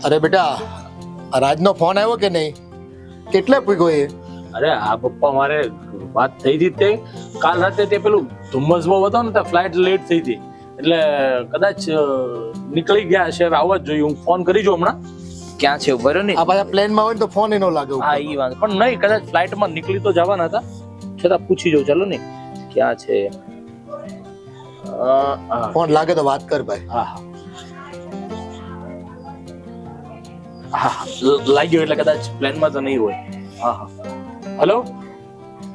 અરે બેટા, રાજનો ફોન આવ્યો કે નહીં? કેટલે પૂગ્યો એ? અરે આ પપ્પા, મારે વાત થઈ હતી તે કાલ રાતે તે પેલું ધુમ્મસ બહુ હતો ને તો ફ્લાઇટ લેટ થઈ હતી એટલે કદાચ નીકળી ગયા છે. હવે આવવા જ જોઈએ. હું ફોન કરી જો હમણાં. ક્યાં છે ઉભો રહ્યો ને? આ પાછા પ્લેનમાં હોય ને તો ફોન એનો લાગે. હા ઈ વાંધો પણ નહીં, કદાચ ફ્લાઇટમાં નીકળી તો જવાના હતા, છતાં પૂછી જાઉં. ચાલો ને ક્યાં છે. ફોન લાગે તો વાત કર ભાઈ. હા હા લાગ્યો એટલે કદાચ પ્લેનમાં તો નહીં હોય. હા હા હેલો.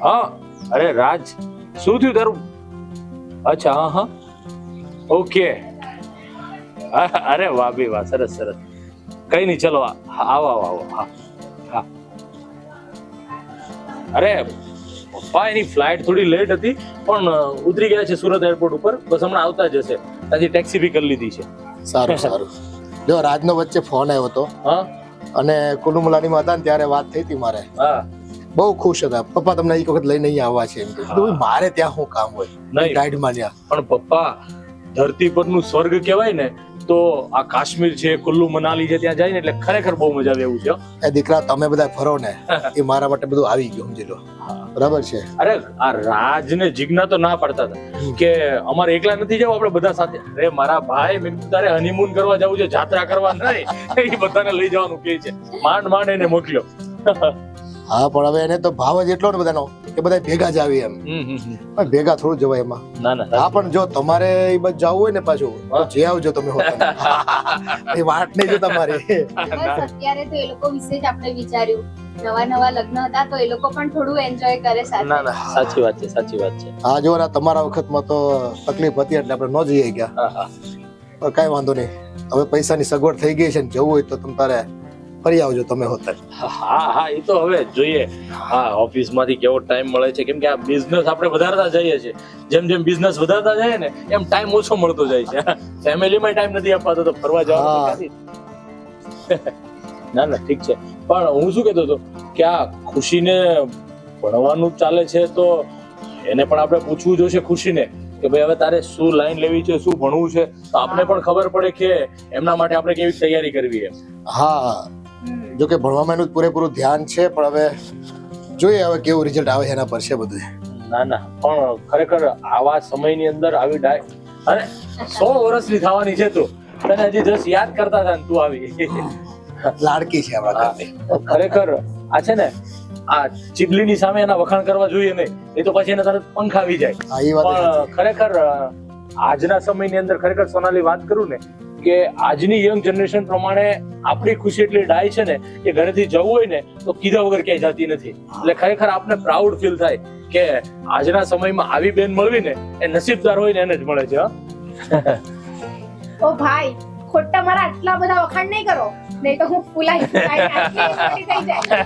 હા અરે રાજ, શું થયું તારું? અચ્છા હા હા ઓકે. અરે વાહ ભાઈ વાહ, સરસ સરસ. કઈ નહીં, ચલો આવો આવો આવો. હા હા. અરે પપ્પા, એની ફ્લાઇટ થોડી લેટ હતી પણ ઉતરી ગયા છે સુરત એરપોર્ટ ઉપર. બસ હમણાં આવતા જ હશે. ત્યાંથી ટેક્સી બી કરી લીધી છે. સારું સારું. જો રાજનો વચ્ચે ફોન આવ્યો હતો હા અને કુલ્લુ મનાલીમાં હતા ને ત્યારે વાત થઈ હતી મારે. હા બહુ ખુશ હતા. પપ્પા તમને એક વખત લઈને અહીં આવવા છે એમ કે. મારે ત્યાં શું કામ હોય નહીં ગાઈડમાં ત્યાં. પણ પપ્પા, ધરતી પરનું સ્વર્ગ કહેવાય ને તો આ કાશ્મીર છે, કુલ્લુ મનાલી છે, ત્યાં જાય ને એટલે ખરેખર બહુ મજા આવે એવું છે. એ દીકરા તમે બધા ફરો ને એ મારા માટે બધું આવી ગયું, સમજી લો. બરાબર છે. અરે આ રાજ ને જીજ્ઞા તો ના પાડતા હતા કે અમારે એકલા નથી જવું, આપણે બધા સાથે. અરે મારા ભાઈ, મેં કીધું તારે હનીમૂન કરવા જવું છે, જાત્રા કરવા નહીં. એ બધાને લઈ જવાનું કહે છે. માંડ માંડ એને મોકલ્યો. હા પણ હવે એને તો ભાવ જ એટલો ને બધાનો કે બધા ભેગા જ આવી એમ. પણ ભેગા થોડું જવાય એમાં. ના ના હા પણ જો તમારે એ બાજુ જવું હોય ને પાછું તો જે આવજો તમે. એ વાત નહીં જો તમારી. બસ અત્યારે તો એ લોકો વિશે જ આપણે વિચાર્યું. નવા નવા લગ્ન હતા તો એ લોકો પણ થોડું એન્જોય કરે સાથે. ના ના, સાચી વાત છે, સાચી વાત છે. હા જો ના, તમારા વખતમાં તો તકલીફ હતી એટલે આપણે ન જઈએ ગયા. હા હા પણ કાંઈ વાંધો નહીં. હવે પૈસાની સગવડ થઈ ગઈ છે ને જવું હોય તો તમે તારે ફરી આવજો તમે હોતર. હા હા એ તો હવે જોઈએ. હા ઓફિસ માંથી કેવો ટાઈમ મળે છે, કેમ કે આ બિઝનેસ આપણે વધારતા જઈએ છીએ. જેમ જેમ બિઝનેસ વધારતા જાય ને એમ ટાઈમ ઓછો મળતો જાય છે. ફેમિલીમાં ટાઈમ નથી અપાતો તો ફરવા જવાનું. ના ના ઠીક છે. પણ હું શું કહેતો હતો કે આ ખુશીને ભણવાનું ચાલે છે તો એને પણ આપણે પૂછવું જોઈશે ખુશીને કે ભાઈ હવે તારે શું લાઈન લેવી છે, શું ભણવું છે, તો આપણે પણ ખબર પડે કે એમના માટે આપણે કેવી તૈયારી કરવી એમ. હા જો કે ભણવામાં એનું પૂરેપૂરું ધ્યાન છે પણ હવે જોઈએ હવે કેવું રિઝલ્ટ આવે એના પર છે બધું. ના ના પણ ખરેખર આવા સમયની અંદર આવી અરે 100 વર્ષની થવાની છે તું, તને હજી જસ્ટ યાદ કરતા હતા ને તું આવી. લાડકી છે આપણા ઘરની. ખરેખર આ છે ને, આ ચીબલીની સામે એના વખાણ કરવા જોઈએ નહીં, એ તો પછી એને તરત પંખ આવી જાય. હા એ વાત પણ ખરેખર આજના સમયની અંદર ખરેખર સોનાલી વાત કરું ને કે આજની યંગ જનરેશન પ્રમાણે આપણી ખુશી એટલી ડાય છે ને કે ઘરેથી જવું હોય ને તો કીધા વગર ક્યાંય જતી નથી. એટલે ખરેખર આપને પ્રાઉડ ફીલ થાય કે આજના સમયમાં આવી બેન મળવી ને એ નસીબદાર હોય ને એને જ મળે છે. ઓ ભાઈ, ખોટા મારા આટલા બધા વખાણ નહીં કરો, નહીં તો હું ફૂલાઈ થઈ જાય.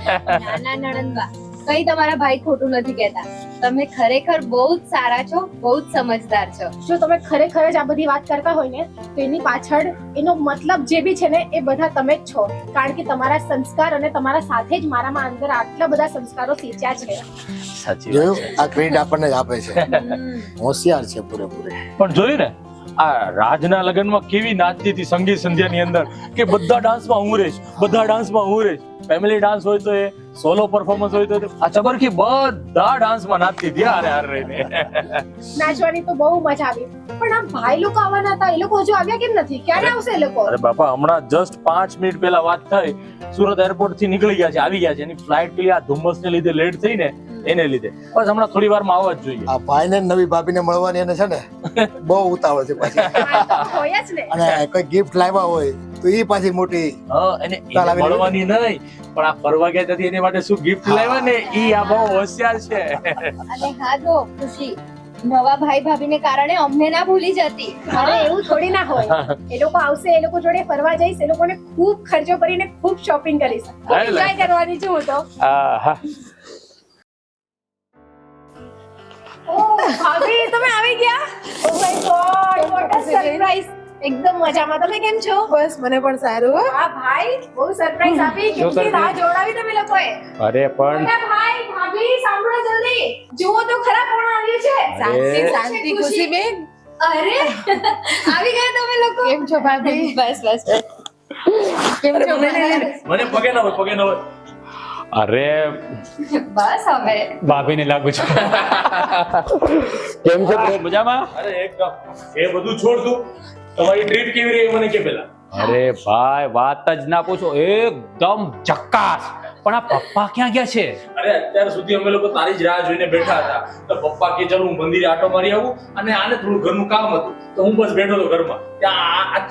નાના નણંદબા, કઈ તમારા ભાઈ ખોટું નથી કહેતા. તમે ખરેખર બહુ જ સારા છો, બહુ જ સમજદાર છો. જો તમે ખરેખર જ આ બધી વાત કરતા હોય ને તો એની પાછળ એનો મતલબ જે બી છે ને એ બધા તમે જ છો. કારણ કે તમારા સંસ્કાર અને તમારા સાથે જ મારામાં અંદર આટલા બધા સંસ્કારો સિંચ્યા છે. સાચી વાત જોયું, છે. આ ક્રેડિટ આપણને જ આપે છે. હોશિયાર છે પૂરેપૂરી. પણ જોયું ને આ રાજના લગ્નમાં કેવી નાચતી હતી સંગીત સંધ્યાની અંદર કે બધા ડાન્સમાં હું રહીશ, બધા ડાન્સમાં હું રહીશ. ફેમિલી ડાન્સ હોય તો એ, સોલો પરફોર્મન્સ હોય તો આ ચબરખી બધા ડાન્સમાં નાચતી હતી. હારે હારે રહીને નાચવાની તો બહુ મજા આવી. પણ આ ભાઈ લોકો આવવાના હતા, એ લોકો હજુ આવ્યા કેમ નથી? ક્યારે આવશે એ લોકો? અરે બાપા, હમણાં જસ્ટ 5 મિનિટ પહેલા વાત થઈ, સુરત એરપોર્ટ થી નીકળી ગયા છે, આવી ગયા છે. એની ફ્લાઇટ પેલી આ ધુમ્મસને લીધે લેટ થઈ ને એને લીધે બસ હમણાં થોડી વારમાં આવવા જ જોઈએ. આ ભાઈને નવી ભાભીને મળવાની એને છે ને બહુ ઉતાવળ છે પાછી. હોય જ ને. અને કોઈ ગિફ્ટ લાવ્યા હોય તો એ પાછી મોટી. એને મળવાની નહીં પણ આ ફરવા ગયા ત્યાંથી એની માટે શું ગિફ્ટ લાવ્યા ને ઈ આ બહુ હોશિયાર છે. અને હા જો ખુશી, નવા ભાઈ ભાભીને કારણે અમને ના ભૂલી જતી. અરે એવું થોડી ના હોય. એ લોકો આવશે, એ લોકો જોડે ફરવા જઈશ, એ લોકોને ખૂબ ખર્ચો કરીને ખૂબ શોપિંગ કરીશ, એન્જોય કરવાની છું હું તો. હા ભાભી તમે આવી ગયા? Oh my God, what a surprise. એકદમ મજામાં. તમે કેમ છો? બસ મને પણ સારું હો. આ ભાઈ બહુ સરપ્રાઈઝ આપી. કેટલી રાહ જોડાવી તમે લોકોએ. અરે પણ મોટા ભાઈ ભાભી સાંભળો જલ્દી, જુઓ તો ખરા કોણ આવ્યું છે. શાંતિ શાંતિ ખુશી બેન, અરે આવી ગયા તમે લોકો. કેમ છો ભાભી? બસ બસ કેમ છો મને પગે ન હોય, પગે ન હોય. અરે બસ હવે ભાભીને લાગુ છું. કેમ છે મજામાં? અરે એકદમ. એ બધું છોડ તું. તમારી ટ્રીપ કેવી રહી મને કે પેલા. અરે ભાઈ વાત જ ના પૂછો, એકદમ ઝક્કાસ. પણ આ પપ્પા ક્યાં ગયા છે? અરે અત્યાર સુધી અમે લોકો તારી જ રાહ જોઈને બેઠા હતા. તો પપ્પા કે ચાલ હું મંદિરે આટો મારી આવું અને આને થોડું ઘરનું કામ હતું. તો હું બસ બેઠો હતો ઘરમાં. ત્યાં આ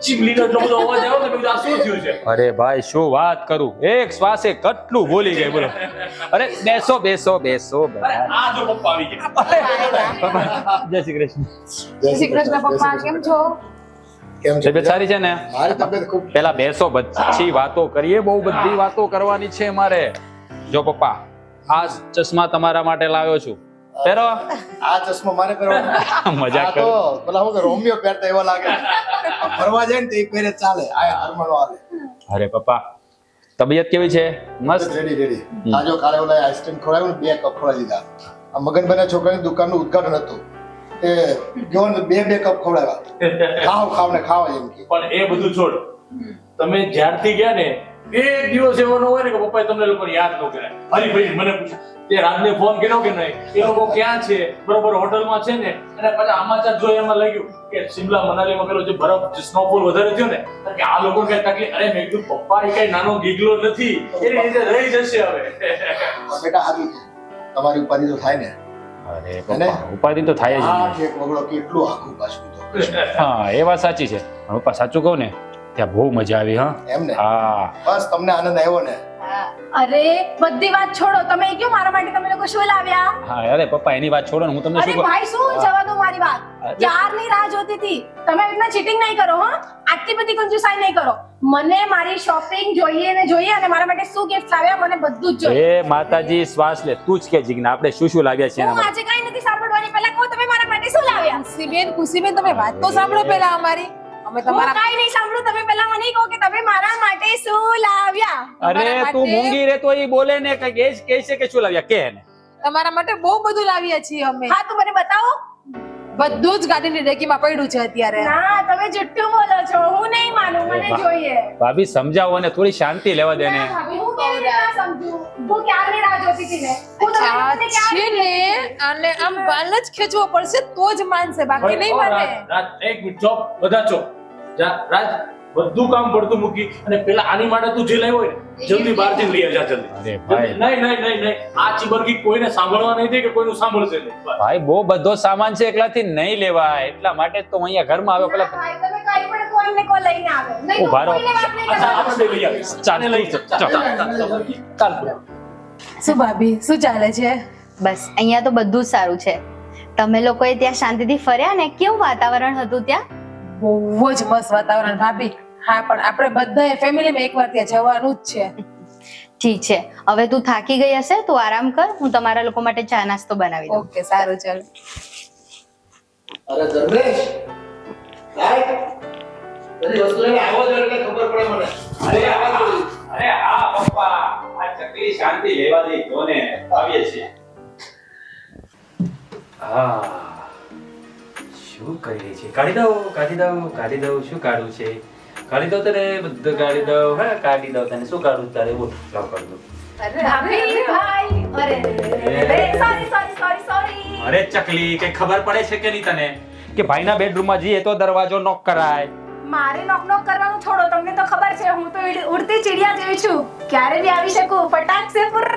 ચીમલીનો એટલો બધો અવાજ આવ્યો ને મેં કીધું આ શું થયું છે? અરે ભાઈ શું વાત કરું, એક શ્વાસે કેટલું બોલી ગઈ બોલો. અરે બેસો બેસો બેસો. અરે આ જો પપ્પા આવી ગયા. જય શ્રી કૃષ્ણ. જય શ્રી કૃષ્ણ પપ્પા કેમ છો? કેમ છે તબિયત સારી છે ને? મારી તબિયત ખૂબ પેલા બેસો, પછી વાતો કરીએ. બહુ બધી વાતો કરવાની છે મારે. જો પપ્પા, આ ચશ્મા તમારા માટે લાવ્યો છું, પહેરો. આ ચશ્મા મારે પહેરવાનો. મજાક આ તો કરું. પેલા હું કે રોમિયો પહેરતા એવા લાગે. ફરવા જાય ને તો એ પહેરે ચાલે. આ હરમણો હાલે. અરે પપ્પા, તબિયત કેવી છે? મસ્ત. Ready ready. આ જો કાલે ઓલા આઈસ્ક્રીમ ખવડાવ્યું ને 2 કપ ખવડાવી દીધા. આ મગનભાઈના છોકરાની દુકાનનું ઉદ્ઘાટન હતું. એ ગયો ને 2 કપ ખવડાવ્યા. ખાવ ને ખાવ એમ કે. પણ એ બધું છોડ. તમે જ્યારથી ગયા ને એક દિવસ એવો ન હોય ને કે પપ્પાએ તમને લોકોને યાદ ન કર્યા. હરીભાઈ મને પૂછ્યું તે રાતને ફોન કર્યો કે નહીં, એ લોકો ક્યાં છે, બરોબર હોટલમાં છે ને. અને પછી સમાચાર જોઈ એમાં લાગ્યું કે શિમલા મનાલીમાં પેલો જે બરફ સ્નોફોલ વધારે થયો ને કે આ લોકો કઈ તકલીફ. અરે મેં કીધું પપ્પા એ કઈ નાનો ગીગલો નથી, એની રીતે રહી જશે હવે. બેટા હાજુ તમારી ઉપાધિ તો થાય ને. અરે પપ્પા, ઉપાધિ તો થાય જ આ નહીં. ઠેક વગડો કેટલું આખું પાછું તો. હા, એ વાત સાચી છે. પણ પપ્પા સાચું કહું ને, ત્યાં બહુ મજા આવી. હા એમ ને હા. બસ તમને આનંદ આવ્યો ને. અરે બધી વાત છોડો, તમે એ કયો મારા માટે તમે લોકો શું લાવ્યા? હા અરે પપ્પા, એની વાત છોડો ને, હું તમને અરે શું કહું. ભાઈ શું જવા દો મારી વાત. અરે. ક્યારની રાહ જોતી હતી. તમે એટલા ચીટિંગ નહીં કરો હો. આટલી બધી કંજુસાઈ નહીં કરો. મને મારી શોપિંગ જોઈએ ને જોઈએ, અને મારા માટે શું ગિફ્ટ લાવ્યા મને બધું જ જોઈએ. એ માતાજી, શ્વાસ લે. તું જ કે જીજ્ઞા, આપણે શું શું લાવ્યા છે એના હું માટે? આજે કઈ નથી સાંભળવાની, પહેલા કહો તમે મારા માટે શું લાવ્યા? ખુશીબેન તમે વાત તો સાંભળો પહેલા અમારી. અમે હું તમારા કાઈ નહીં સાંભળું, તમે પહેલા મને કહો કે તમે મારા માટે શું લાવ્યા? અરે તું મૂંગી રે તો એ બોલે ને, કઈ એ જ કહે છે કે શું લાવ્યા, કે ને. તમારા માટે બહુ બધું લાવ્યા છીએ અમે. હા તું મને બતાવો. બધું જ ગાડીની ડેકીમાં પડ્યું છે અત્યારે. ના તમે જુઠ્ઠું બોલો છો. હું નહીં માનું, મને જોઈએ. ભાભી સમજાવો ને, થોડી શાંતિ લેવા દે ને. ના ભાભી, હું કેવી રીતે સમજુ? હું ક્યારની રાહ જોતી હતી ને. હું તમને આ લોકોને ક્યારે છે ને, અને આમ બાલ જ ખેંચવો પડશે તો જ માનશે, બાકી નહીં ઓ, માને. રાજ, એક મિનિટ ચોપ, બધા ચોપ. જા રાજ, બધું કામ પડતું મૂકી અને પેલા આની માટે તું જે લાવ્યો હોય ને જલ્દી બહાર જઈને લઈ આવજા જલ્દી. અરે ભાઈ. નહીં નહીં નહીં નહીં, આ ચીબરકી કોઈને સાંભળવા નહીં દે કે કોઈનું સાંભળશે નહીં. બસ. ભાઈ બહુ બધો સામાન છે, એકલાથી નહીં લેવાય. એટલા માટે જ તો હું અહીંયા ઘરમાં આવ્યો. પેલા ભાઈ તમે કાઈ પણ કોઈને કો લઈને આવે. નહીં તો ઉભા રહો. કોઈને વાત નહીં અચ્છા, કરવાની. આપણે લઈ આવીએ. ચાલ, આને લઈ જાઓ. ચાલ. ચાલ. શું ભાભી, શું ચાલે છે? બસ અહીંયા તો બધું જ સારું છે. તમે લોકોએ ત્યાં શાંતિથી ફર્યા ને, કેવું વાતાવરણ હતું ત્યાં? બહુ જ મસ્ત વાતાવરણ ભાભી. હા પણ આપણે બધાએ ફેમિલીમાં એકવાર ત્યાં જવાનું જ છે. ઠીક છે, હવે તું થાકી ગઈ હશે, તું આરામ કર. હું તમારા લોકો માટે ચા નાસ્તો બનાવી દઉં. ઓકે સારું, ચાલો. અરે ધર્મેશ લાઈટ બધી વસ્તુ લઈને આવ્યો છે એટલે ખબર પડે મને. અરે હા પપ્પા, આ ચકલી શાંતિ લેવા દે તો ને આવીએ છીએ. હા, શું કરી રહી છે? કાઢી દઉં શું કાઢવું છે? કાઢી દઉં તને, બધું કાઢી દઉં. હા કાઢી દઉં તને. શું કાઢવું તારે? બોલ, લાવ કાઢી દઉં. ભાભી, ભાઈ. અરે સોરી. અરે ચકલી, કઈ ખબર પડે છે કે નહીં તને કે ભાઈના બેડરૂમમાં જઈએ તો દરવાજો નોક કરાય? મારે નોક કરવાનું છોડો, તમને તો ખબર છે હું તો ઉડતી ચીડિયા જેવી છું. ક્યારે બી આવી શકું, ફટાક સે ફુર્ર.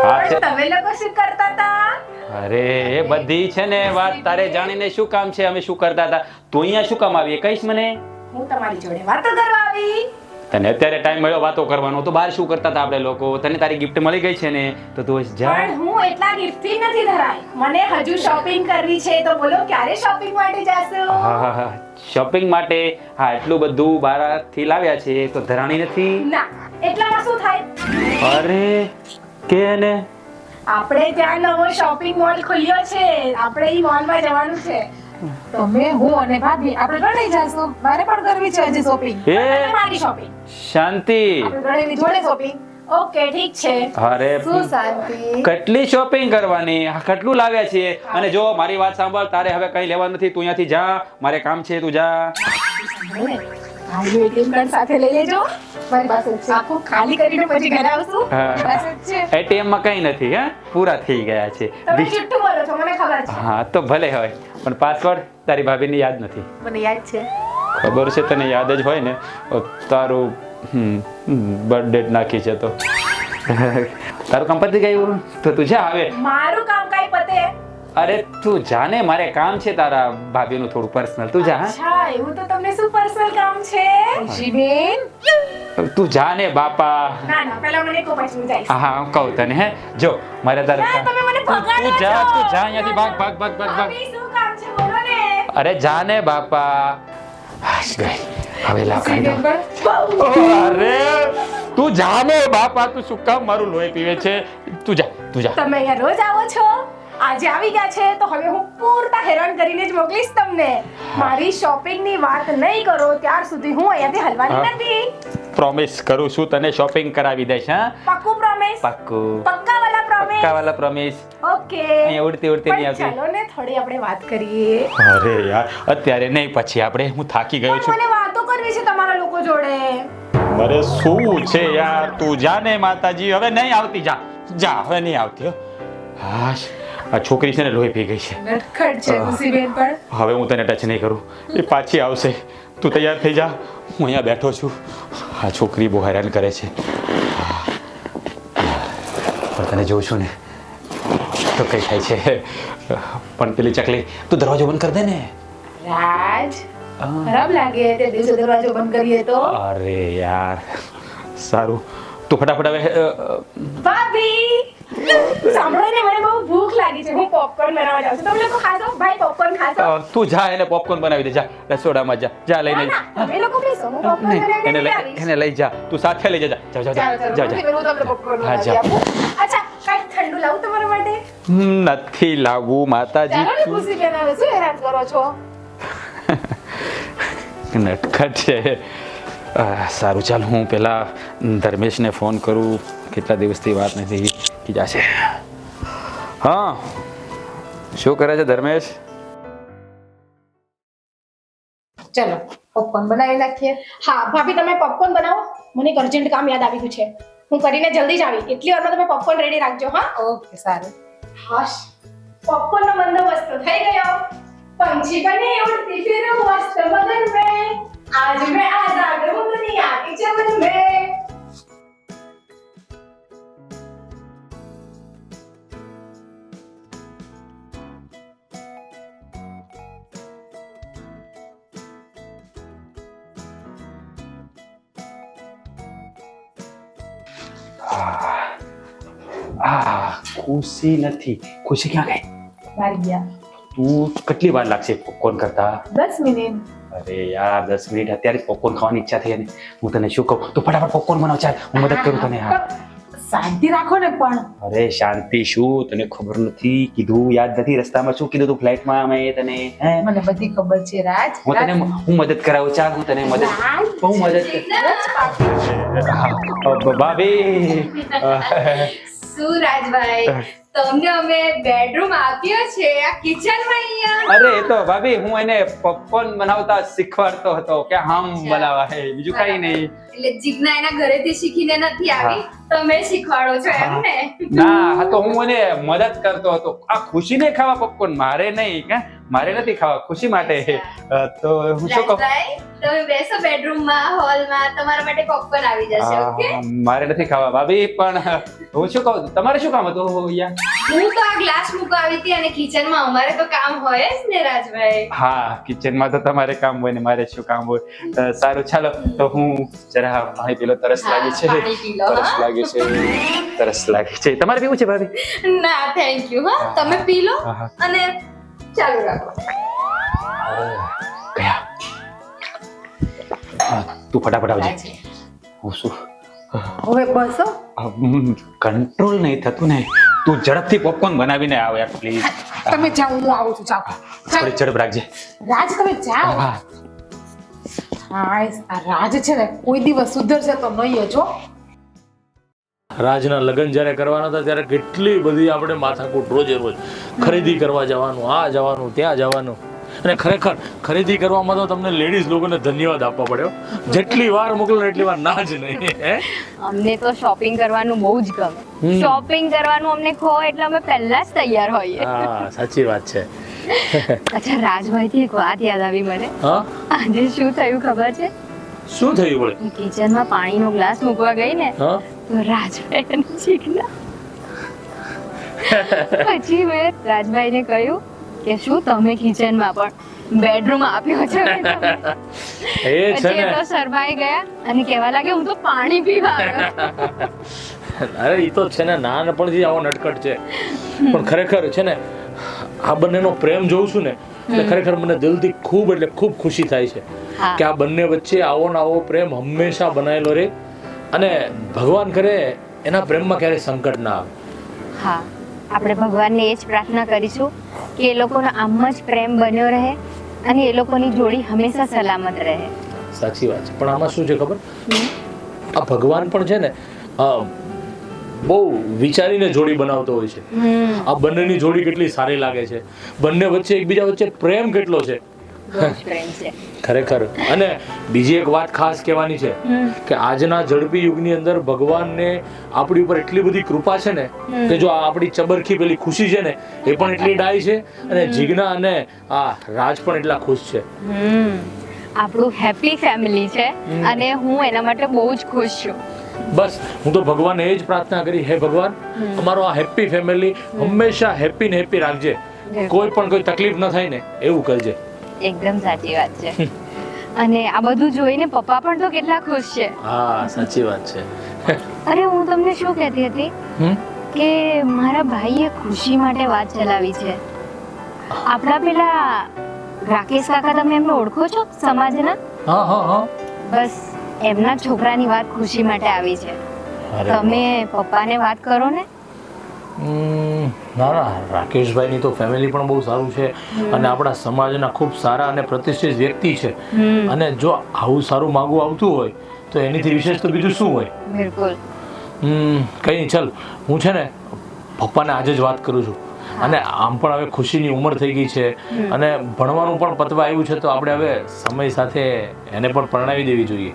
હા, છે. પણ તમે લોકો શું કરતા હતા? અરે એ બધી છે ને વાત તારે જાણીને શું કામ છે? અમે શું કરતા હતા? તું અહીંયા શું કામ આવી એ કહીશ મને? હું તમારી જોડે વાતો કરવા આવી. તને અત્યારે ટાઈમ મળ્યો વાતો કરવાનો, તો બહાર શું કરતા હતા આપણે લોકો? તને તારી ગિફ્ટ મળી ગઈ છે ને, તો તું જા. પણ હું એટલા ગિફ્ટથી નથી ધરાઈ. મને હજુ શોપિંગ કરવી છે, તો બોલો ક્યારે શોપિંગ માટે જાશું? હા, શોપિંગ માટે. હા, એટલું બધું બહારથી લાવ્યા છે તો ધરાણી નથી? ના, એટલામાં શું થાય? અરે કે ને, આપણે ત્યાં નવો શોપિંગ મોલ ખુલ્યો છે, આપણે ઈ મોલમાં જવાનું છે. તમે, હું અને ભાભી આપણે ગણાઈ જાશું. મારે પણ કરવી છે હજી શોપિંગ. એ મારી શોપિંગ શાંતિ. આપણે ગણાઈની જોડે શોપિંગ. ઓકે ઠીક છે. અરે શું શાંતિ. કેટલી શોપિંગ કરવાની, કેટલું લાવ્યા છીએ. અને જો મારી વાત સાંભળ, તારે હવે કઈ લેવા નથી, તું અહીંયાથી જા, મારે કામ છે, તું જા. મારું ATM કાર્ડ સાથે લઈ લેજો. મારી પાસે છે. આખું ખાલી કરીને પછી ઘરે આવશું. હા. પાસે જ છે. ATM માં કઈ નથી, હે પૂરા થઈ ગયા છે. તમે જુઠ્ઠું બોલો છો, મને ખબર છે. હા તો ભલે હોય, પણ પાસવર્ડ તારી ભાભીને યાદ નથી. મને યાદ છે. ખબર છે તને યાદ જ હોય ને, તારું બર્થ ડેટ નાખી છે તો તારું કામ પતી ગયું તો તું જા હવે. મારું કામ કઈ પતે? અરે તું જાને, મારે કામ છે તારા ભાભીનું થોડું પર્સનલ, તું જા. અચ્છા, એવું તો તમને શું પર્સનલ કામ છે? ખુશીબેન, તું જાને બાપા. ના ના, પહેલા મને કહો પછી હું જઈશ. હા હું કહું તને, હે જો મારે તારે ના, તમે મને ભગાડો તું જા, છો. તું જા અહીંયાથી, ભાગ ભાગ ભાગ ભાગ ભાગ. ભાભી, શું કામ છે બોલો ને. અરે જાને બાપા. હાશ ગઈ, હવે લાવ કાઢી ખુશીબેન દઉં. પણ અરે તું જાને બાપા, તું શું કામ મારું લોહી પીવે છે? તું જા, તું જા. તમે અહીંયા રોજ આવો છો, આજે આવી ગયા છે તો હવે હું પૂરતા હેરાન કરીને જ મોકલીશ તમને. મારી શોપિંગ ની વાત નહીં કરો ત્યાર સુધી હું અહીંયાથી હલવાની નથી. પ્રોમિસ કરું છું તને શોપિંગ કરાવી દઈશ. હા પાક્કું પ્રોમિસ? પાક્કું. પક્કા વાલા પ્રોમિસ? પક્કા વાલા પ્રોમિસ. ઓકે. અહીંયા ઉડતી ઉડતી નહીં પણ આવતી. ચાલો ને થોડી આપણે વાત કરીએ. અરે યાર અત્યારે નહીં, પછી આપણે, હું થાકી ગયો પણ છું. મને વાતો કરવી છે તમારા લોકો જોડે. અરે શું છે યાર, તું જાને માતાજી, હવે નહીં આવતી. જા જા, હવે નહીં આવતી. હો. હાશ, આ છોકરી છે ને લોહી પી ગઈ છે. નટખટ છે ખુશીબેન પણ. હવે હું તને ટચ નહીં કરું, એ પાછી આવશે. તું તૈયાર થઈ જા, હું અહીંયા બેઠો છું. આ છોકરી બહુ હેરાન કરે છે. પણ તને જોઉં છું ને તો કઈ થાય છે. પણ પેલી ચકલી, તું દરવાજો બંધ કરી દે ને. રાજ, ખરાબ લાગે તે દિવસે દરવાજો બંધ કરીએ તો. અરે યાર સારું, તું ફટાફટ હવે. ભાભી, સાંભળો ને, મને બહુ ભૂખ લાગી છે. હું પોપકોર્ન બનાવવા જાઉં છું. તમે લોકો ખાશો? ભાઈ પોપકોર્ન ખાશો? તું જા, એને પોપકોર્ન બનાવી દે. જા રસોડામાં જા, જા લઈને ના, ના, તમે લોકો બેસો. હું પોપકોર્ન નહીં, બનાવીને એને લઈ લઈ આવીશ. એને લઈ જા, તું સાથે લઈ જા. જા જા જા ચાલો, જા ચાલો, જા. હું તમને પોપકોર્ન હા, બનાવી જા. આપું. અચ્છા, કાંઈક ઠંડુ લાવું તમારા માટે? નથી લાવવું માતાજી. ચાલો ને ખુશીબેન, હવે શું હેરાન કરો છો? નટખટ છે. સારું ચાલ, હું પેલા ધર્મેશને ફોન કરું, કેટલા દિવસથી વાત નથી કીધા છે. હા શું કરે છે ધર્મેશ? ચલો પોપકોર્ન બનાવી નાખીએ. હા ભાભી, તમે પોપકોર્ન બનાવો. મને એક અર્જન્ટ કામ યાદ આવી ગયું છે. હું કરીને જલ્દી જ આવી. એટલી વારમાં તમે પોપકોર્ન રેડી રાખજો. હા ઓકે સારું. હાશ, પોપકોર્ન નો બંદોબસ્ત તો થઈ ગયો. पंछी बने उड़ती फिरूं मस्त मगन में, आज मैं आजाद हूँ दुनिया के चमन में. ખુશી નથી. ખુશી ક્યાં ગઈ? મારી ગયા તું કેટલી વાર લાગશે પોપકોર્ન કરતા? 10 મિનિટ. અરે યાર 10 મિનિટ, અત્યારે પોપકોર્ન ખાવાની ઈચ્છા થઈ ને હું તને શું કહું, તું ફટાફટ પોપકોર્ન બનાવ. ચાલ હું મદદ કરું તને. હા શાંતિ રાખો ને પણ. અરે શાંતિ શું, તને ખબર નથી કીધું, યાદ નથી રસ્તામાં શું કીધું તું ફ્લાઇટમાં મેં તને? હે મને બધી ખબર છે રાજ. હું તને હું મદદ કરાવું. ચાલ હું તને મદદ બહુ મદદ ભાભી. શું રાજભાઈ, તમને અમે બેડરૂમ આપ્યો છે આ કિચનમાં અહીંયા. અરે એ તો ભાભી હું એને પોપકોર્ન બનાવતા શીખવાડતો હતો કે આમ બનાવા હે, બીજું કઈ નહીં. એટલે જીજ્ઞા એના ઘરેથી શીખીને નથી આવી, તમે શીખવાડો છો એમ ને? ના હા તો હું એને મદદ કરતો હતો. આ ખુશીને ખાવા પોપકોર્ન, મારે નહીં. કે મારે નથી ખાવા, ખુશી માટે. તો હું શું કહું, રાજભાઈ તમે બેસો બેડરૂમમાં, હોલમાં, તમારા માટે પોપકોર્ન આવી જશે. ઓકે, મારે નથી ખાવા ભાભી. પણ હું શું કહું, તમારે શું કામ હતું અહીંયા? હું તો આ ગ્લાસ મૂકવા આવી હતી અને કિચનમાં અમારે તો કામ હોય જ ને રાજભાઈ. હા કિચનમાં તો તમારે કામ હોય ને મારે શું કામ હોય. સારું ચાલો તો હું જરા પાણી પી લો, તરસ લાગી છે. પાણી પી લો, તરસ હા. લાગે છે, તરસ લાગે છે. તમારે પીવું છે ભાભી? ના થેન્ક યુ. હા તમે પી લો હા, હા. અને ચાલુ રાખો. ગયા. તું ફટાફટ આવજે. હું શું હવે બસો. કંટ્રોલ નહીં થતું ને. તું ઝડપથી પોપકોર્ન બનાવીને આવ યાર પ્લીઝ. તમે જાઓ, હું આવું છું. જાઓ થોડી ઝડપ રાખજે. રાજ, તમે જાઓ. હા હા આ રાજ છે ને કોઈ દિવસ સુધરશે તો નહીં જ હો. રાજના લગ્ન જ્યારે કરવાના હતા ત્યારે કેટલી બધી આપણે માથાકૂટ રોજે રોજ ખરીદી કરવા જવાનું, આ જવાનું, ત્યાં જવાનું. અને ખરેખર ખરીદી કરવામાં તો તમને લેડીઝ લોકોને ધન્યવાદ આપવા પડ્યો. જેટલી વાર મોકલો એટલી વાર ના જ નહીં. હે અમને તો શોપિંગ કરવાનું બહુ જ ગમે. શોપિંગ કરવાનું અમને ખો એટલે અમે પહેલા જ તૈયાર હોઈએ. હા, સાચી વાત છે. અચ્છા, રાજભાઈથી એક વાત યાદ આવી મને. હા, આજે શું થયું ખબર છે? શું થયું વળે? હું કિચનમાં પાણીનો ગ્લાસ મૂકવા ગઈ ને હા, તો રાજભાઈ ચીકના. પછી મેં રાજભાઈને કહ્યું કે શું તમે કિચનમાં પણ બેડરૂમ આપ્યો છે મેં તમને? એ છે પછી એ ને. તો શરમાઈ ગયા અને કહેવા લાગે હું તો પાણી પીવા આવ્યો. અરે એ તો છે ને નાનપણથી આવો નટકટ છે. પણ ખરેખર છે ને આ બંનેનો પ્રેમ જોઉં છું ને એટલે ખરેખર મને દિલથી ખૂબ એટલે ખૂબ ખુશી થાય છે હા. કે આ બંને વચ્ચે આવો ને આવો પ્રેમ હંમેશા બનાયેલો રહે અને ભગવાન કરે એના પ્રેમમાં ક્યારેય સંકટ ના આવે. હા, આપણે ભગવાનને એ જ પ્રાર્થના કરીશું કે એ લોકોનો આમ જ પ્રેમ બન્યો રહે અને એ લોકોની જોડી હંમેશા સલામત રહે. સાચી વાત છે. પણ આમાં શું છે ખબર, આ ભગવાન પણ છે ને બહુ વિચારીને જોડી બનાવતો હોય છે. આ બંનેની જોડી કેટલી સારી લાગે છે, બંને વચ્ચે એકબીજા વચ્ચે પ્રેમ કેટલો છે બહુ જ પ્રેમ છે. ખરેખર. અને બીજી એક વાત ખાસ કહેવાની છે કે આજના ઝડપી યુગની અંદર ભગવાનને આપણી ઉપર એટલી બધી કૃપા છે ને કે જો આ આપણી ચબરખી પેલી ખુશી છે ને એ પણ એટલી ડાય છે અને જીજ્ઞા અને આ રાજ પણ એટલા ખુશ છે. આપણું હેપી ફેમિલી છે અને હું એના માટે બહુ જ ખુશ છું. બસ હું તો ભગવાનને એ જ પ્રાર્થના કરી, હે ભગવાન અમારો આ હેપી ફેમિલી હંમેશા હેપી ને હેપી રાખજે, કોઈ પણ કોઈ તકલીફ ન થાય ને એવું કરજે. એકદમ સાચી વાત છે. અને આ બધું જોઈને પપ્પા પણ તો કેટલા ખુશ છે. હા, સાચી વાત છે. અરે હું તમને શું કહેતી હતી કે મારા ભાઈએ ખુશી માટે વાત ચલાવી છે. આપણા પેલા રાકેશ કાકા, તમે એમને ઓળખો છો સમાજના? હા હા હા. બસ એમના છોકરાની વાત ખુશી માટે આવી છે. તમે પપ્પાને વાત કરો ને. ના ના, રાકેશભાઈની તો ફેમિલી પણ બહુ સારું છે અને આપણા સમાજના ખૂબ સારા અને પ્રતિષ્ઠિત વ્યક્તિ છે. અને જો આવું સારું માગવું આવતું હોય તો એનીથી વિશેષ તો બીજું શું હોય. બિલકુલ. કંઈ નહીં, ચાલ હું છે ને પપ્પાને આજે જ વાત કરું છું. અને આમ પણ હવે ખુશીની ઉંમર થઈ ગઈ છે અને ભણવાનું પણ પતવા આવ્યું છે તો આપણે હવે સમય સાથે એને પણ પરણાવી દેવી જોઈએ.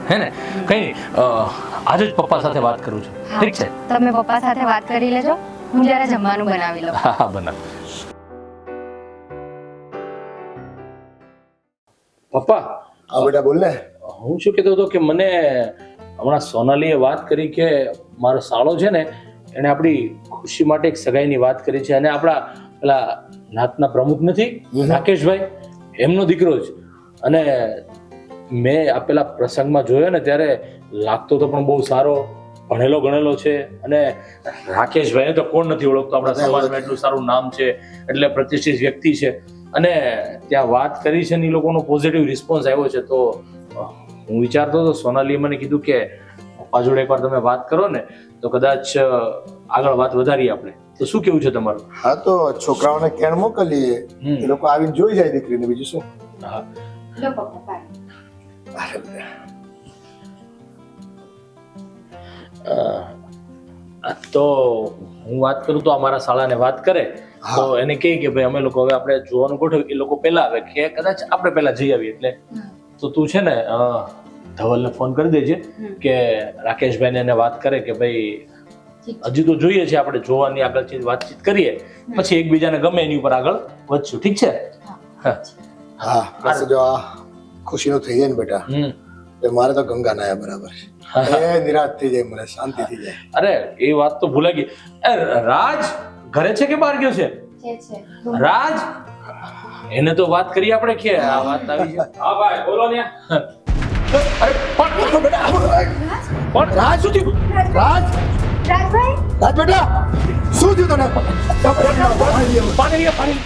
હે ને? કંઈ નહીં, આજે જ પપ્પા સાથે વાત કરું છું. ઠીક છે? તમે પપ્પા સાથે વાત કરી લેજો, હું જરા જમવાનું બનાવી લઉં. હા હા, બનાવ. પપ્પા, હા બેટા બોલ ને. હું શું કહેતો હતો કે મને હમણાં સોનાલીએ વાત કરી કે મારો સાળો છે ને એને આપણી ખુશી માટે એક સગાઈની વાત કરી છે અને આપણા પેલા નાતના પ્રમુખ નથી રાકેશભાઈ, એમનો દીકરો જ. અને મેં આ પેલા પ્રસંગમાં જોયો ને ત્યારે લાગતો તો પણ બહુ સારો, ભણેલો ગણેલો છે. અને રાકેશભાઈને તો કોણ નથી ઓળખતો, આપણા સમાજમાં એટલું સારું નામ છે, એટલે પ્રતિષ્ઠિત વ્યક્તિ છે. અને ત્યાં વાત કરી છે ને એ લોકોનો પોઝિટિવ રિસ્પોન્સ આવ્યો છે. તો હું વિચારતો હતો, સોનાલીએ મને કીધું કે પપ્પા જોડે એકવાર તમે વાત કરો ને તો કદાચ આગળ વાત વધારીએ આપણે. તો શું કેવું છે તમારું? હા, તો છોકરાઓને કેણ મોકલીએ, એ લોકો આવીને જોઈ જાય દીકરીને, બીજું શું. હા, લો પપ્પા. અરે બેટા. તો હું વાત કરું તો અમારા શાળાને વાત કરે તો એને કહે કે ભાઈ અમે લોકો હવે આપણે જોવાનું ગોઠવ્યું, એ લોકો પહેલા આવે કે કદાચ આપણે પહેલા જઈ આવીએ. એટલે તો તું છે ને ધવલને ફોન કરી દેજે કે રાકેશભાઈને એને વાત કરે કે ભાઈ હજી તો જોઈએ છે, આપણે જોવાની આગળ વાતચીત કરીએ, પછી એકબીજાને ગમે એની ઉપર આગળ વધશું. ઠીક છે? હા, બસ જો આ ખુશીનું થઈ જાય ને બેટા, તો મારે તો ગંગા નાયા બરાબર છે. એ નિરાશ થઈ જાય, મને શાંતિ થઈ જાય. અરે એ વાત તો ભૂલાઈ ગઈ. રાજ ઘરે છે કે બહાર ગયો છે? રાજ, એને તો વાત કરી આપણે કે આ વાત આવી છે. હા ભાઈ, બોલો ને. અરે પણ બેટા, પણ રાજ શું થયું? રાજ, રાજભાઈ, રાજ બેટા, શું થયું તને? પાણી લે, પાણી.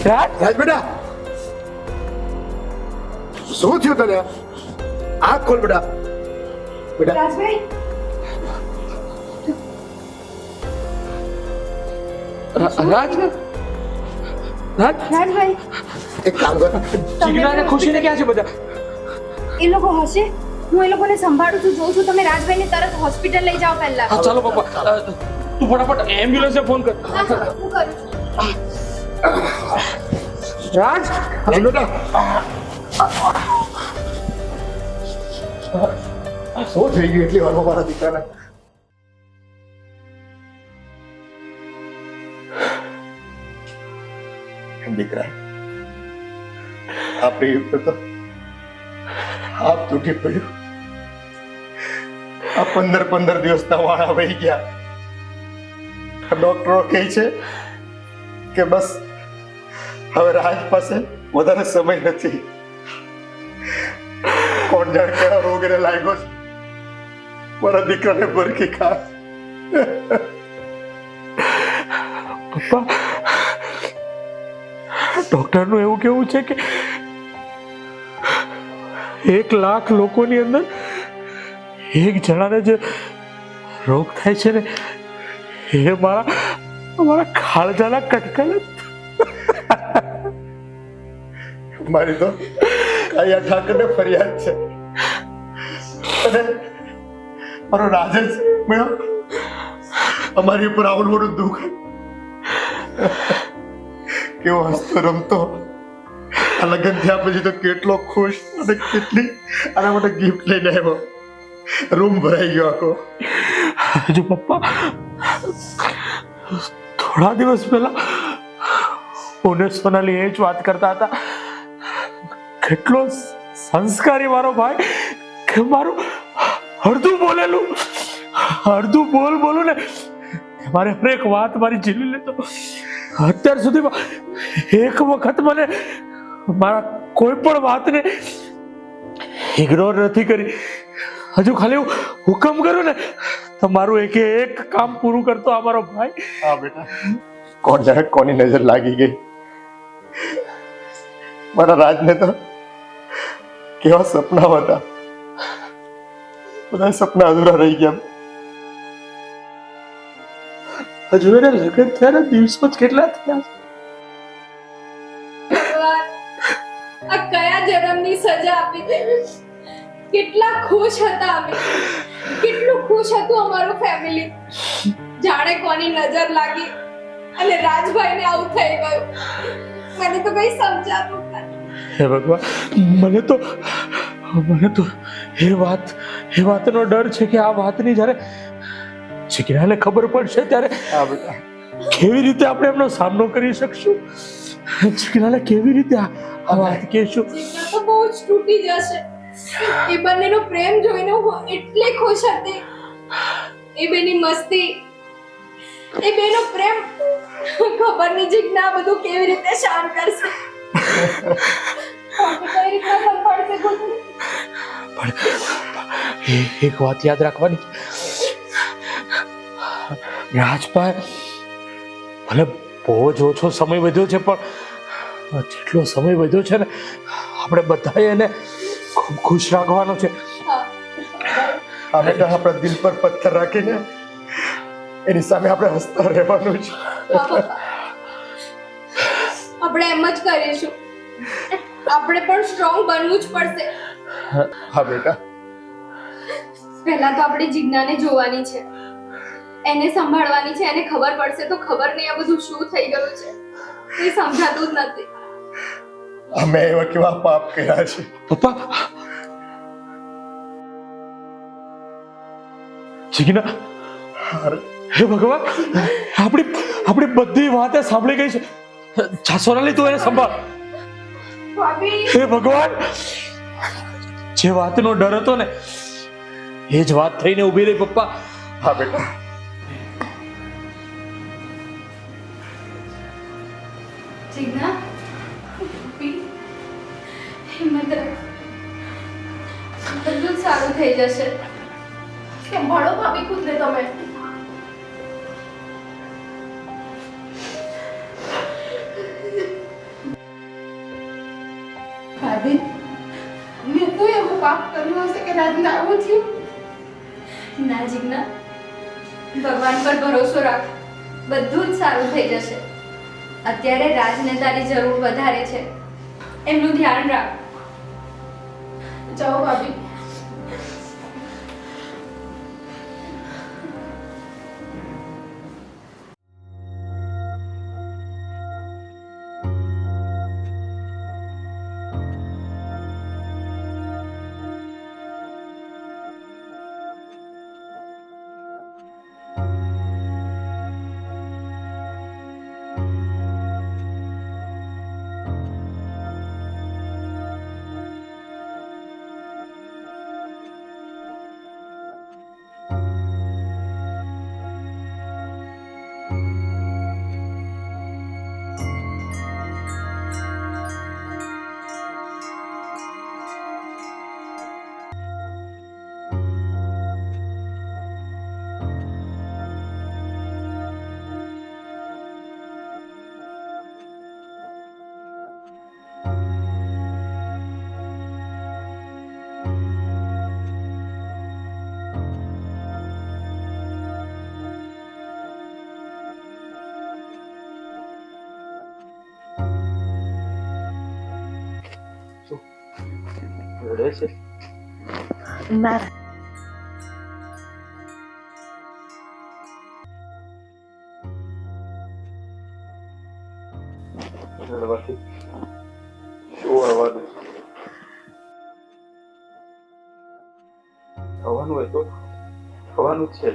રાજ, રાજ બેટા, શું થયું તને? આંખ ખોલ બેટા. બેટા, રાજભાઈ, રાજ, રાજ, રાજભાઈ, એક કામ કર. જીગના અને ખુશીને ક્યાં છે બધા? એ લોકો હશે. હું એ લોકોને સંભાળું છું, જોઉં છું. તમે રાજભાઈને તરત હોસ્પિટલ લઈ જાઓ પહેલા. હા ચાલો પપ્પા તું ફટાફટ એમ્બ્યુલન્સને ફોન કર. હા, હું કરું છું. રાજ બેટા શું થઈ ગયું એટલી વારમાં મારા દીકરાને? દીકરા આપણી ઉપર તો આપ તૂટી પડ્યું. આ 15 દિવસના વાળા વહી ગયા. ડોક્ટરો કહે છે કે બસ હવે રાજ પાસે વધારે સમય નથી. કોણ જાણે કેવા રોગ એને લાગ્યો છે. મારા દીકરાને બરકી ખા. પપ્પા ડોક્ટરનું એવું કેવું છે કે 1 લાખ લોકોની અંદર એક જણાને જે રોગ થાય છે ને એ મારા કાળજાના કટકાને. મારી તો કાયા ઠાકરને ફરિયાદ છે અને મારો રાજ જ મળ્યો અમારી ઉપર આવું મોટું દુઃખ. કેવો હસતો રમતો આ લગ્ન થયા પછી તો કેટલો ખુશ અને કેટલી આના માટે ગિફ્ટ લઈને આવ્યો. રૂમ ભરાઈ ગયો આખો. જો પપ્પા થોડા દિવસ પહેલા હું ને સોનાલી એ જ વાત કરતા હતા કેટલો સંસ્કારી મારો ભાઈ કે મારું અડધું બોલું ને મારે હરેક વાત મારી ઝીલી લેતો. અત્યાર સુધીમાં એક વખત મને મારા કોઈ પણ વાતને ઇગ્નોર નથી કરી. હજુ ખાલી હું હુકમ કરું ને તો મારું એક કામ પૂરું કરતો આ મારો ભાઈ. હા બેટા, કોણ જાણે કોની નજર લાગી ગઈ. મારા રાજને તો કેવા સપના હતા, બધા સપના અધૂરા રહી ગયા. હજુ એને લગ્ન થયા દિવસો જ કેટલા થયા છે. આ કયા જન્મની સજા આપી દે. કેટલા ખુશ હતા અમે, કેટલું ખુશ હતું અમારું ફેમિલી. જાણે કોની નજર લાગી અને રાજભાઈને આવું થઈ ગયું. મને તો કઈ સમજાતું નથી. હે ભગવાન, મને તો એ વાતનો ડર છે કે આ વાતની જ્યારે ચીકરાને ખબર પડશે ત્યારે હા બેટા, કેવી રીતે આપણે એમનો સામનો કરી શકશું. ચીકરાને કેવી રીતે આ વાત કહેશું. જીવન તો બહુ જ તૂટી જશે. એ બંનેનો પ્રેમ જોઈને હું એટલી ખુશ હતી. એ બેની મસ્તી, એ બેનો પ્રેમ, ખબર નહીં જીજ્ઞા બધું કેવી રીતે શાંત કરશે. કઈ રીતના સંભાળશે બધું. પણ એક વાત યાદ રાખવાની, રાજભાઈ ભલે બહુ જ ઓછો સમય વધ્યો છે પણ જેટલો સમય વધ્યો છે ને આપણે બધાએ એને ખૂબ ખુશ રાખવાનો છે. હા બેટા, આપણા દિલ પર પથ્થર રાખીને એની સામે આપણે હસતા રહેવાનું છે. આપણે એમ જ કરીશું. આપણે પણ સ્ટ્રોંગ બનવું જ પડશે. હા બેટા, પહેલા તો આપણે જીજ્ઞાને જોવાની છે, એને સંભાળવાની છે. એને ખબર પડશે તો ખબર નહીં આ બધું શું થઈ ગયું છે. એ સમજાતું જ નથી. અમે એવા કેવા પાપ કર્યા છે. પપ્પા, જીજ્ઞા, હે ભગવાન, આપણી બધી વાતે સાંભળી ગઈ છે. જા સોનાલી, તું એને સંભાળ. ભાભી, હે ભગવાન, જે વાતનો ડર હતો ને એ જ વાત થઈને ઊભી રહી. પપ્પા, હા બેટા, જીજ્ઞા, હિંમત રાખ. બધું સારું થઈ જશે. સંભાળો ભાભી ખુદને તમે. ભાભી, મેં તો એવું પાપ કર્યું હશે કે રાજને આવું થયું. ના જીજ્ઞા, ભગવાન પર ભરોસો રાખ. બધું જ સારું થઈ જશે. અત્યારે રાજને તારી જરૂર વધારે છે. એમનું ધ્યાન રાખ. જાઓ ભાભી, રડે છે ના રડવાથી શું આવવાનું થવાનું હોય તો થવાનું જ છે.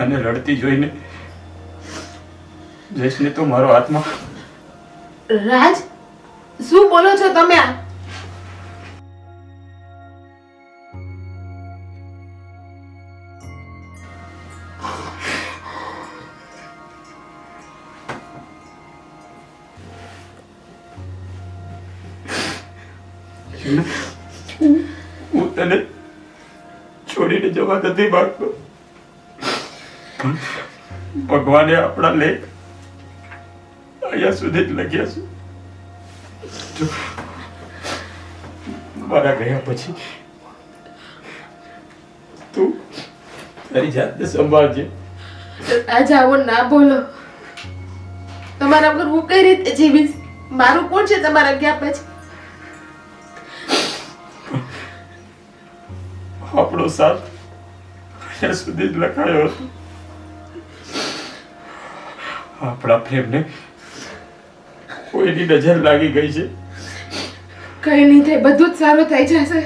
અને રડતી જોઈને જયેશને તો મારો હાથમાં રાજ શું બોલો છો તમે આ હું તને છોડીને જવા નથી માંગતો, પણ ભગવાને આપણા લેખ અહીંયા સુધી જ લખ્યા છે. જો મારા ગયા પછી તું તારી જાતને સંભાળજે. રાજ આવો ના બોલો. તમારા વગર હું કઈ રીતે જીવીશ? મારું કોણ છે તમારા ગયા પછી? આપણો સાથ અહીંયા સુધી જ લખાયો હતો. આપણા પ્રેમને કોઈની નજર લાગી ગઈ છે. કઈ નહીં થાય, બધું જ સારું થઈ જશે.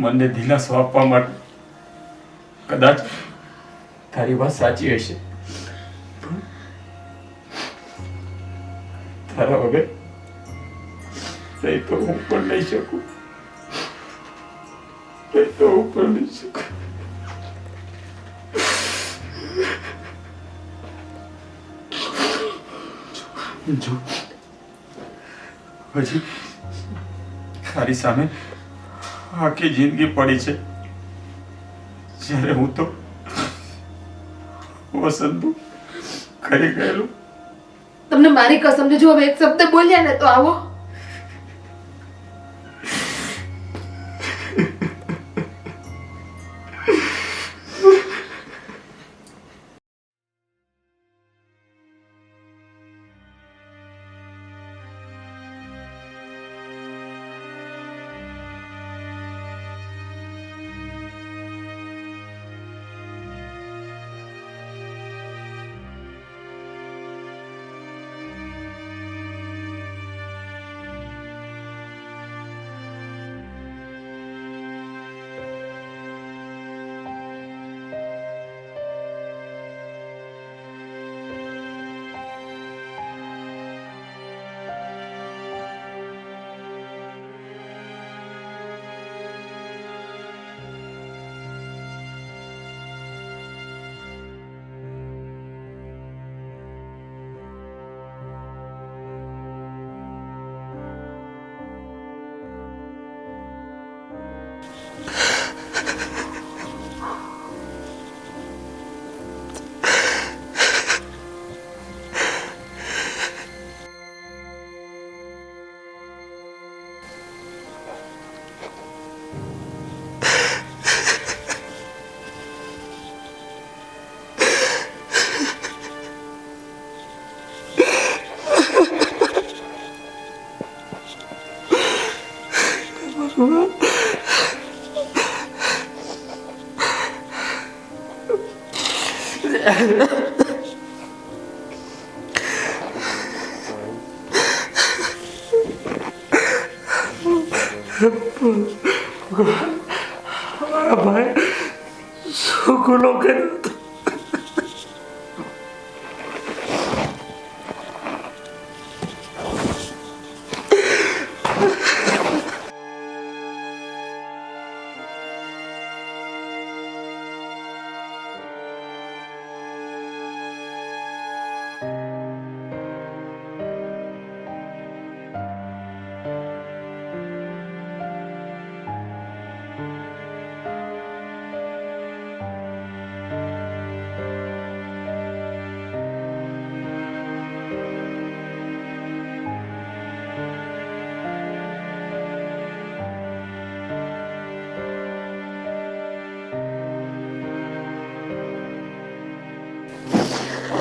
મને દિલાસો આપવા માટે કદાચ તારી વાત સાચી હશે, પણ તારા વગર નહીં તો હું પણ નહીં શકું, નહીં તો હું પણ નહીં શકું. જો હજી તારી સામે આખી જિંદગી પડી છે, જ્યારે હું તો વસંતું કરી ગયેલું. તમને મારી કસમ છે, જો હવે એક શબ્દ બોલ્યા ને તો આવો. ભાઈ શું ગુનો કર્યો હતો?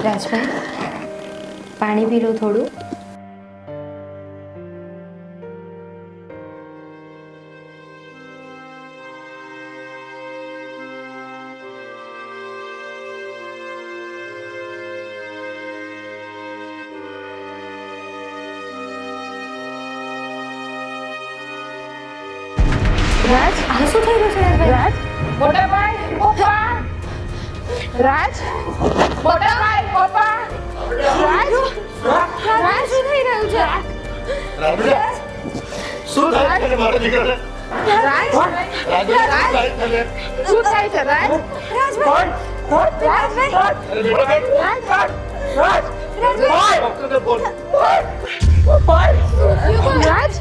રાજભાઈ, પાણી પી લો થોડું. રાજ, આ શું થઈ રહ્યું છે રાજભાઈ? રાજ, મોટા ભાઈ, પપ્પા. રાજ, મોટા ભાઈ, પપ્પા. રાજ, રાજ, શું થઈ રહ્યું છે? શું થાય છે મારા દીકરાને? રાજ, રાજભાઈ, શું થાય છે રાજ? રાજભાઈ, ડોક્ટરને બોલ. રાજ,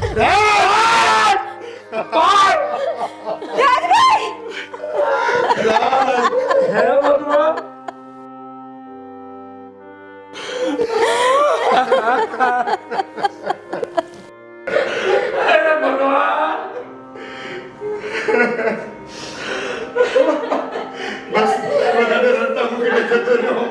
બસ બધાને રડતા મૂકીને જતો રહ્યો.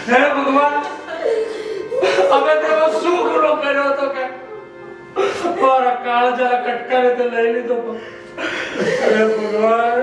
હે ભગવાન, અમે તેવો શું ગુનો કર્યો હતો કે મારા કાળજા કટકારે તે લઈ લીધો? હે ભગવાન,